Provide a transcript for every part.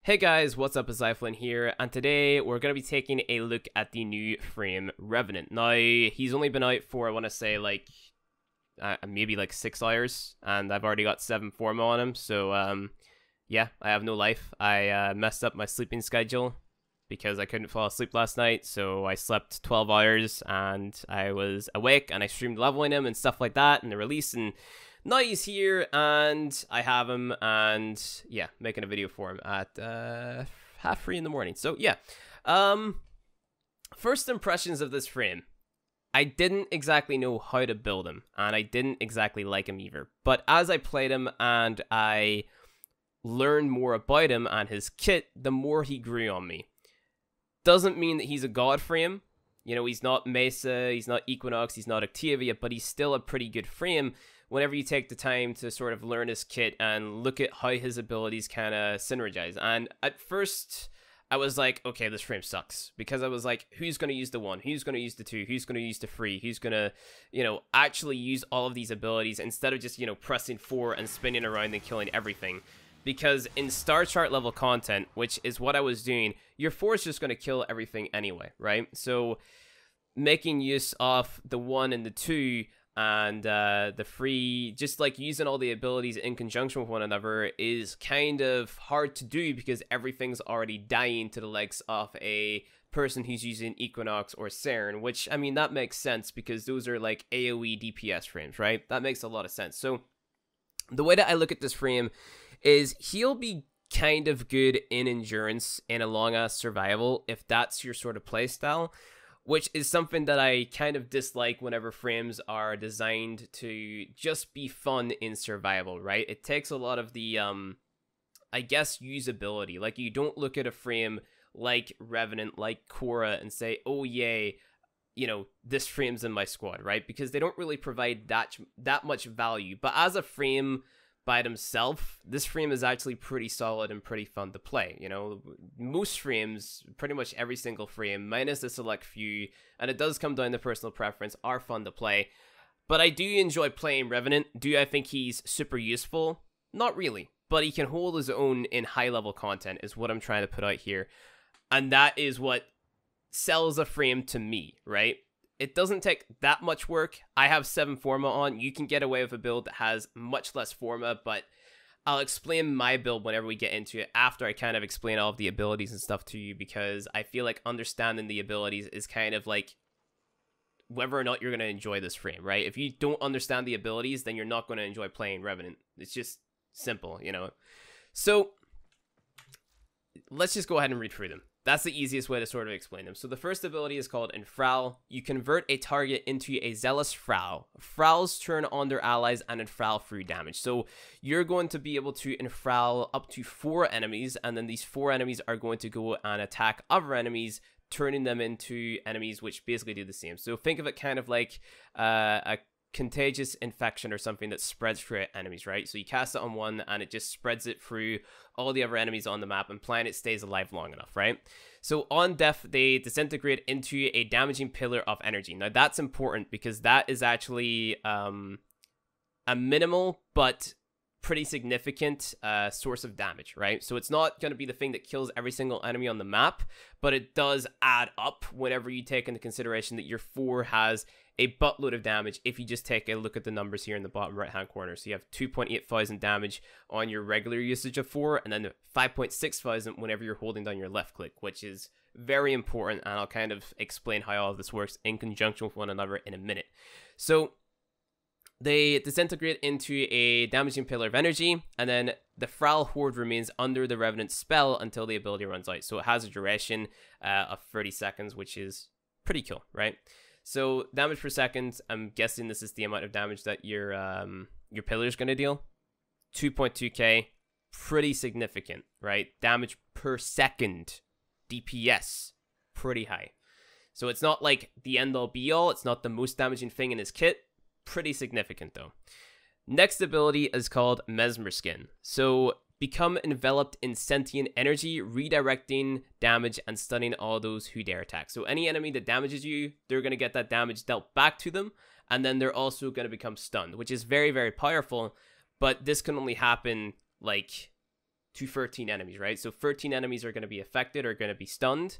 Hey guys, what's up? It's iFlynn here, and today we're going to be taking a look at the new frame Revenant. Now, he's only been out for, I want to say, like, maybe like 6 hours, and I've already got 7 forma on him, so, yeah, I have no life. I messed up my sleeping schedule because I couldn't fall asleep last night, so I slept 12 hours, and I was awake, and I streamed leveling him and stuff like that, and the release, and now he's here, and I have him, and yeah, making a video for him at 3:30 in the morning. So yeah, first impressions of this frame. I didn't exactly know how to build him, and I didn't exactly like him either. But as I played him and I learned more about him and his kit, the more he grew on me. Doesn't mean that he's a god frame. You know, he's not Mesa, he's not Equinox, he's not Octavia, but he's still a pretty good frame whenever you take the time to sort of learn his kit and look at how his abilities kind of synergize. And at first, I was like, okay, this frame sucks. Because I was like, who's going to use the 1? Who's going to use the 2? Who's going to use the 3? Who's going to, you know, actually use all of these abilities instead of just, you know, pressing 4 and spinning around and killing everything. Because in star chart level content, which is what I was doing, your 4 is just going to kill everything anyway, right? So making use of the 1 and the 2 and the 3, just like using all the abilities in conjunction with one another is kind of hard to do because everything's already dying to the likes of a person who's using Equinox or Cern, which, I mean, that makes sense because those are like AoE DPS frames, right? That makes a lot of sense. So the way that I look at this frame is he'll be kind of good in endurance in a long-ass survival if that's your sort of playstyle, which is something that I kind of dislike whenever frames are designed to just be fun in survival, right? It takes a lot of the, I guess, usability. Like, you don't look at a frame like Revenant, like Korra, and say, oh, yay, you know, this frame's in my squad, right? Because they don't really provide that much value. But as a frame by themselves, this frame is actually pretty solid and pretty fun to play. You know, most frames, pretty much every single frame, minus a select few, and it does come down to personal preference, are fun to play. But I do enjoy playing Revenant. Do I think he's super useful? Not really, but he can hold his own in high-level content is what I'm trying to put out here. And that is what sells a frame to me, right? It doesn't take that much work. I have 7 forma on. You can get away with a build that has much less forma, but I'll explain my build whenever we get into it after I kind of explain all of the abilities and stuff to you, because I feel like understanding the abilities is kind of like whether or not you're going to enjoy this frame, right? If you don't understand the abilities, then you're not going to enjoy playing Revenant. It's just simple, you know? So let's just go ahead and read through them. That's the easiest way to sort of explain them. So the first ability is called Enfral. You convert a target into a Zealous Frau. Frowls turn on their allies and enfral through damage. So you're going to be able to enfral up to 4 enemies, and then these 4 enemies are going to go and attack other enemies, turning them into enemies which basically do the same. So think of it kind of like a contagious infection or something that spreads through enemies, right? So you cast it on one and it just spreads it through all the other enemies on the map, implying it stays alive long enough, right? So on death, they disintegrate into a damaging pillar of energy. Now that's important because that is actually a minimal but pretty significant source of damage, right? So it's not going to be the thing that kills every single enemy on the map, but it does add up whenever you take into consideration that your 4 has a buttload of damage if you just take a look at the numbers here in the bottom right hand corner. So you have 2.8 thousand damage on your regular usage of 4, and then 5.6 thousand whenever you're holding down your left click, which is very important, and I'll kind of explain how all of this works in conjunction with one another in a minute. So they disintegrate into a damaging pillar of energy, and then the Frau Horde remains under the Revenant spell until the ability runs out. So it has a duration of 30 seconds, which is pretty cool, right? So damage per second, I'm guessing this is the amount of damage that your pillar is going to deal. 2.2k, pretty significant, right? Damage per second, DPS, pretty high. So it's not like the end-all be-all. It's not the most damaging thing in his kit. Pretty significant, though. Next ability is called Mesmer Skin. So become enveloped in sentient energy, redirecting damage and stunning all those who dare attack. So any enemy that damages you, they're going to get that damage dealt back to them, and then they're also going to become stunned, which is very, very powerful, but this can only happen, like, to 13 enemies, right? So 13 enemies are going to be affected or going to be stunned,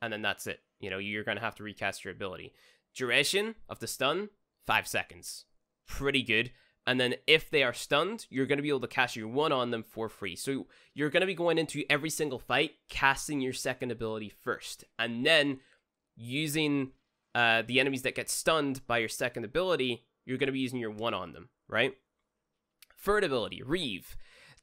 and then that's it. You know, you're going to have to recast your ability. Duration of the stun, 5 seconds. Pretty good. And then if they are stunned, you're going to be able to cast your one on them for free. So you're going to be going into every single fight, casting your second ability first. And then using the enemies that get stunned by your second ability, you're going to be using your one on them, right? Third ability, Reeve.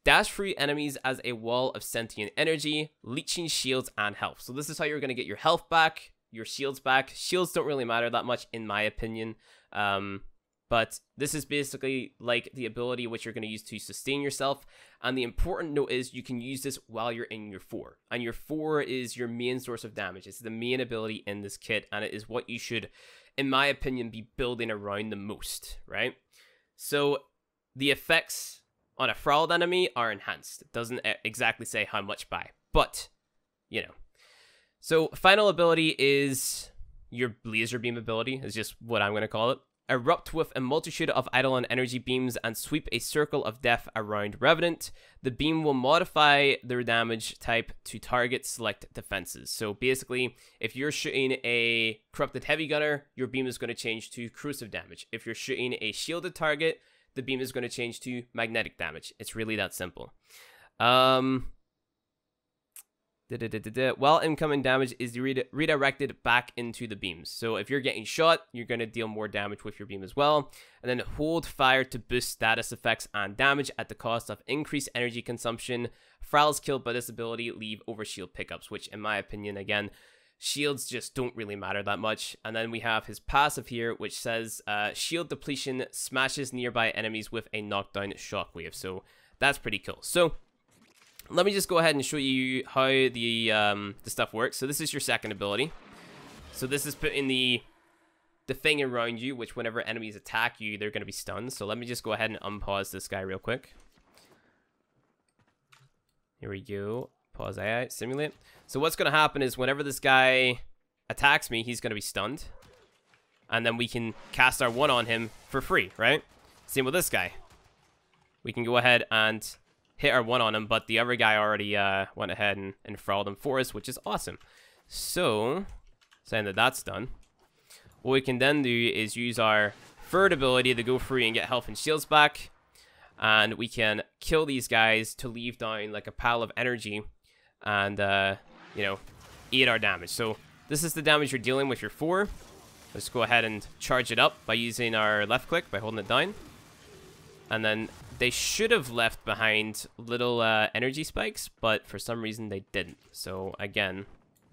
Dash through enemies as a wall of sentient energy, leeching shields and health. So this is how you're going to get your health back, your shields back. Shields don't really matter that much, in my opinion. But this is basically like the ability which you're going to use to sustain yourself. And the important note is you can use this while you're in your 4. And your 4 is your main source of damage. It's the main ability in this kit. And it is what you should, in my opinion, be building around the most, right? So the effects on a thralled enemy are enhanced. It doesn't exactly say how much by. But, you know. So final ability is your laser beam ability. Is just what I'm going to call it. Erupt with a multitude of Eidolon energy beams and sweep a circle of death around Revenant. The beam will modify their damage type to target select defenses. So basically, if you're shooting a corrupted heavy gunner, your beam is going to change to corrosive damage. If you're shooting a shielded target, the beam is going to change to magnetic damage. It's really that simple. While incoming damage is redirected back into the beams. So if you're getting shot, you're going to deal more damage with your beam as well. And then hold fire to boost status effects and damage at the cost of increased energy consumption. Thralls killed by this ability leave overshield pickups, which in my opinion, again, shields just don't really matter that much. And then we have his passive here, which says shield depletion smashes nearby enemies with a knockdown shockwave. So that's pretty cool. So let me just go ahead and show you how the stuff works. So this is your second ability. So this is putting the thing around you, which whenever enemies attack you, they're going to be stunned. So let me just go ahead and unpause this guy real quick. Here we go. Pause AI, simulate. So what's going to happen is whenever this guy attacks me, he's going to be stunned. And then we can cast our one on him for free, right? Same with this guy. We can go ahead and hit our one on him, but the other guy already went ahead and thralled him for us, which is awesome. So, saying that that's done, what we can then do is use our third ability to go through and get health and shields back, and we can kill these guys to leave down like a pile of energy and, you know, eat our damage. So this is the damage you're dealing with your 4. Let's go ahead and charge it up by using our left click, by holding it down. And then they should have left behind little energy spikes, but for some reason they didn't. So again,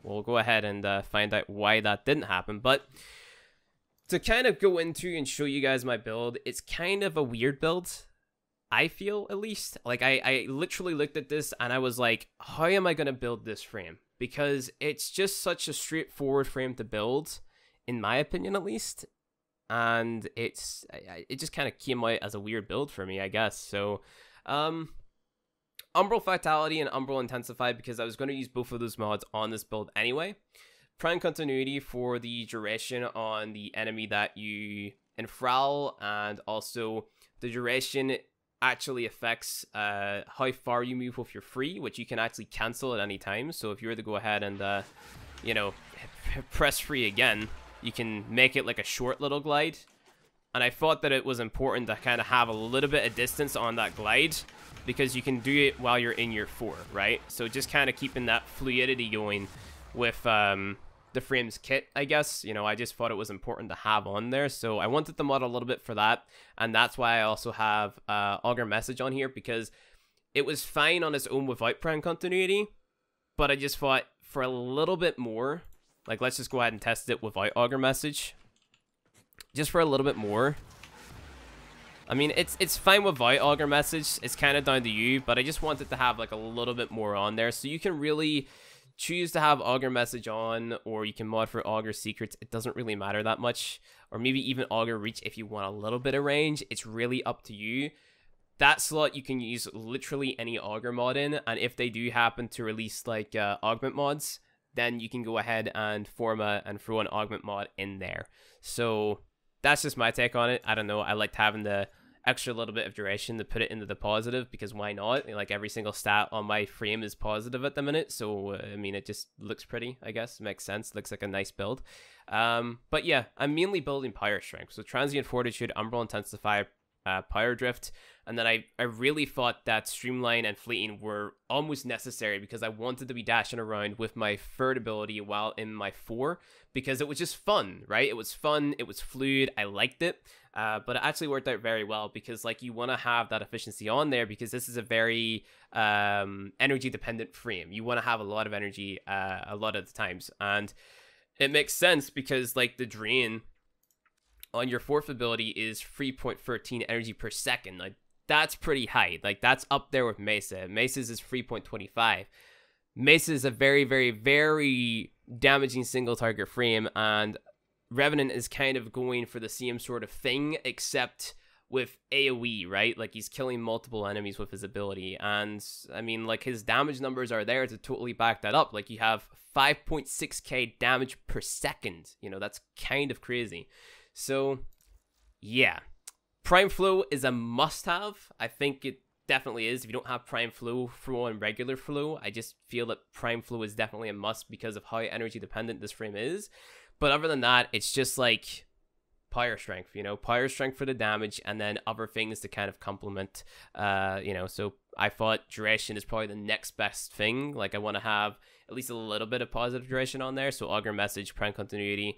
we'll go ahead and find out why that didn't happen. But to kind of go into and show you guys my build, it's kind of a weird build, I feel, at least. Like, I literally looked at this and I was like, how am I going to build this frame? Because it's just such a straightforward frame to build, in my opinion at least. And it just kind of came out as a weird build for me, I guess. So, Umbral Vitality and Umbral Intensify, because I was going to use both of those mods on this build anyway. Prime Continuity for the duration on the enemy that you enthrall, and also the duration actually affects how far you move with your free, which you can actually cancel at any time. So if you were to go ahead and, you know, press free again, you can make it like a short little glide. And I thought that it was important to kind of have a little bit of distance on that glide, because you can do it while you're in your 4, right? So just kind of keeping that fluidity going with the frames kit, I guess. You know, I just thought it was important to have on there. So I wanted to mod a little bit for that. And that's why I also have Augur Message on here, because it was fine on its own without Prime Continuity. But I just thought for a little bit more, like, let's just go ahead and test it without Augur Message. Just for a little bit more. I mean, it's fine without Augur Message. It's kind of down to you, but I just wanted to have, like, a little bit more on there. So you can really choose to have Augur Message on, or you can mod for Augur Secrets. It doesn't really matter that much. Or maybe even Augur Reach if you want a little bit of range. It's really up to you. That slot you can use literally any Augur mod in, and if they do happen to release, like, augment mods, then you can go ahead and and throw an augment mod in there. So that's just my take on it. I don't know. I liked having the extra little bit of duration to put it into the positive, because why not? Like, every single stat on my frame is positive at the minute, so I mean, it just looks pretty, I guess. Makes sense. Looks like a nice build. But yeah, I'm mainly building Pyre Strength, so Transient Fortitude, Umbral Intensify, Pyre Drift, and then I really thought that Streamline and Fleeting were almost necessary, because I wanted to be dashing around with my third ability while in my 4, because it was just fun, right? It was fun, it was fluid, I liked it, but it actually worked out very well, because like, you want to have that efficiency on there, because this is a very energy dependent frame. You want to have a lot of energy a lot of the times, and it makes sense, because like, the drain on your 4th ability is 3.13 energy per second. Like, that's pretty high. Like, that's up there with Mesa. Mesa's is 3.25. Mesa is a very, very, very damaging single target frame, and Revenant is kind of going for the same sort of thing, except with AoE, right? Like, he's killing multiple enemies with his ability, and I mean, like, his damage numbers are there to totally back that up. Like, you have 5.6k damage per second. You know, that's kind of crazy. So, yeah. Prime Flow is a must-have. I think it definitely is. If you don't have Prime Flow, throw on regular Flow. I just feel that Prime Flow is definitely a must because of how energy dependent this frame is. But other than that, it's just like Pyre Strength, you know, Pyre Strength for the damage, and then other things to kind of complement, you know. So I thought Duration is probably the next best thing. Like, I want to have at least a little bit of positive duration on there. So Augur Message, Prime Continuity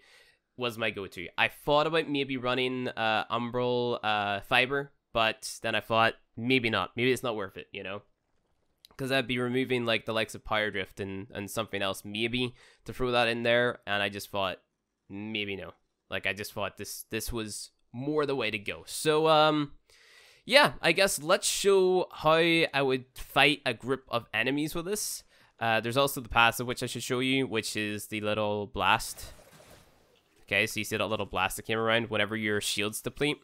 was my go-to. I thought about maybe running Umbral Fiber, but then I thought maybe not. Maybe it's not worth it, you know, because I'd be removing like the likes of Pyre Drift and something else maybe to throw that in there, and I just thought maybe no. Like, I just thought this was more the way to go. So yeah, I guess let's show how I would fight a group of enemies with this. There's also the passive, which I should show you, which is the little blast. Okay, so you see that little blast that came around whenever your shields deplete.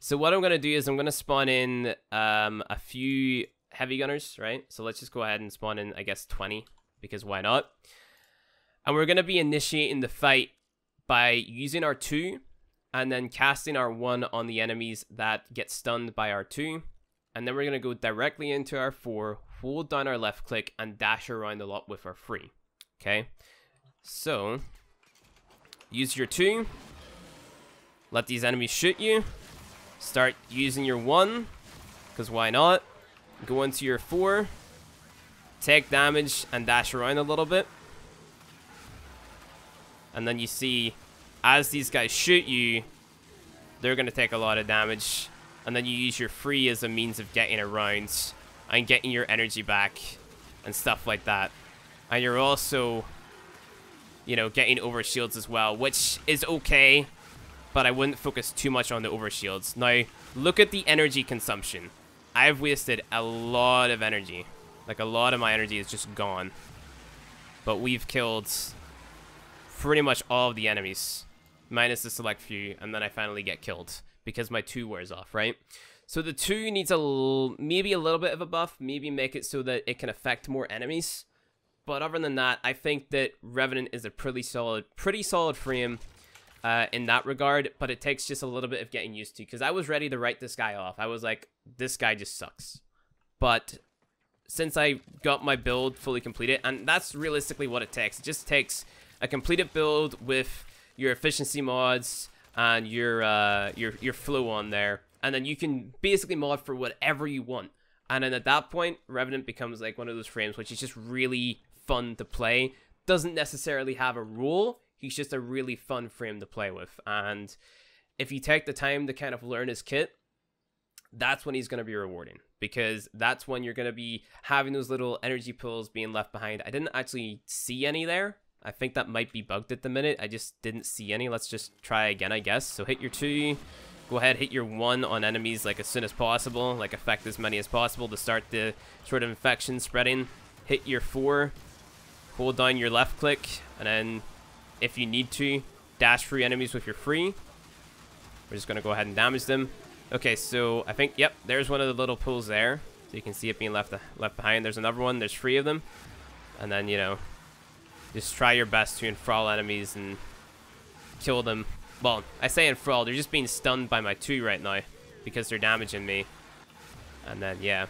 So what I'm going to do is I'm going to spawn in a few heavy gunners, right? So let's just go ahead and spawn in, I guess, 20, because why not? And we're going to be initiating the fight by using our 2 and then casting our 1 on the enemies that get stunned by our 2. And then we're going to go directly into our 4, hold down our left click, and dash around a lot with our 3. Okay, so use your 2, let these enemies shoot you, start using your 1, because why not? Go into your 4, take damage, and dash around a little bit. And then you see, as these guys shoot you, they're going to take a lot of damage. And then you use your 3 as a means of getting around and getting your energy back and stuff like that. And you're also, you know, getting overshields as well, which is okay, but I wouldn't focus too much on the overshields. Now, look at the energy consumption. I've wasted a lot of energy. Like, a lot of my energy is just gone. But we've killed pretty much all of the enemies, minus the select few, and then I finally get killed because my 2 wears off, right? So the 2 needs maybe a little bit of a buff, maybe make it so that it can affect more enemies. But other than that, I think that Revenant is a pretty solid frame in that regard, but it takes just a little bit of getting used to, because I was ready to write this guy off. I was like, this guy just sucks. But since I got my build fully completed, and that's realistically what it just takes a completed build with your efficiency mods and your flow on there, and then you can basically mod for whatever you want. And then at that point, Revenant becomes like one of those frames which is just really fun to play. Doesn't necessarily have a rule. He's just a really fun frame to play with. And if you take the time to kind of learn his kit, that's when he's going to be rewarding, because that's when you're going to be having those little energy pools being left behind. I didn't actually see any there. I think that might be bugged at the minute. I just didn't see any. Let's just try again, I guess. So hit your 2. Go ahead, hit your 1 on enemies like as soon as possible. Like, affect as many as possible to start the sort of infection spreading. Hit your 4. Hold down your left click. And then, if you need to, dash through enemies with your 3. We're just going to go ahead and damage them. Okay, so I think, yep, there's one of the little pools there. So you can see it being left behind. There's another one. There's 3 of them. And then, you know, just try your best to enthrall enemies and kill them. Well, I say enthrall, they're just being stunned by my 2 right now. because they're damaging me. And then, yeah.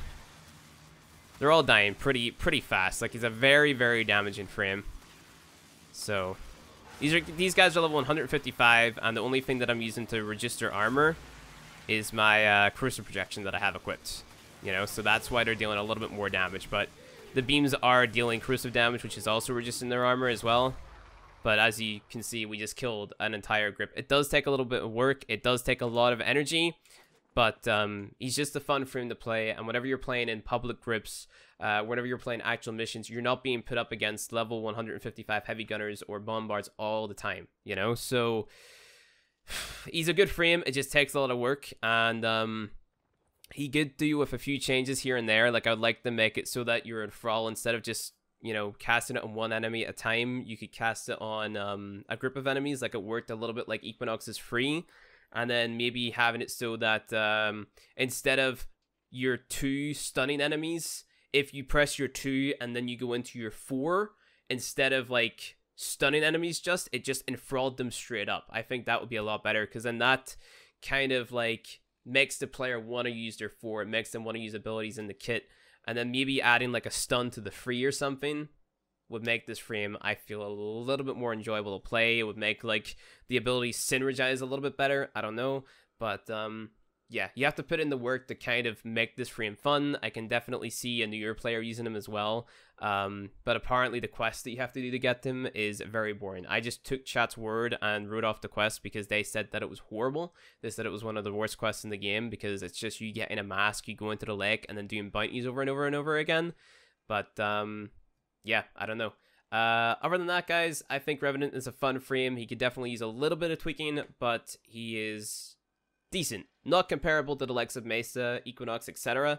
They're all dying pretty fast. Like, he's a very, very damaging frame. So, these guys are level 155, and the only thing that I'm using to register armor is my corrosive projection that I have equipped. You know, so that's why they're dealing a little bit more damage. But the beams are dealing corrosive damage, which is also registering their armor as well. But as you can see, we just killed an entire grip. It does take a little bit of work. It does take a lot of energy. But he's just a fun frame to play. And whenever you're playing in public grips, whenever you're playing actual missions, you're not being put up against level 155 heavy gunners or bombards all the time, you know? So he's a good frame. It just takes a lot of work. And he could do with a few changes here and there. Like, I'd like to make it so that you're in Thrall, instead of just, you know, casting it on one enemy at a time, you could cast it on a group of enemies. Like, it worked a little bit like Equinox is free. And then maybe having it so that instead of your 2 stunning enemies, if you press your 2 and then you go into your 4, instead of like stunning enemies, it just enthralled them straight up. I think that would be a lot better, because then that kind of like makes the player want to use their 4. It makes them want to use abilities in the kit. And then maybe adding like a stun to the 3 or something would make this frame, I feel, a little bit more enjoyable to play. It would make like the ability synergize a little bit better. I don't know. But yeah, you have to put in the work to kind of make this frame fun. I can definitely see a newer player using him as well. But apparently the quest that you have to do to get them is very boring. I just took chat's word and wrote off the quest because they said that it was horrible. They said it was one of the worst quests in the game, because it's just you getting a mask, you go into the lake, and then doing bounties over and over and over again. But yeah, I don't know. Other than that, guys, I think Revenant is a fun frame. He could definitely use a little bit of tweaking, but he is decent. Not comparable to the likes of Mesa, Equinox, etc.,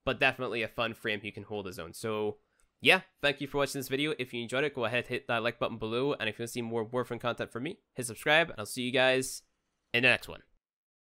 but definitely a fun frame who can hold his own. So yeah, thank you for watching this video. If you enjoyed it, go ahead, hit that like button below, and if you want to see more Warframe content from me, hit subscribe, and I'll see you guys in the next one.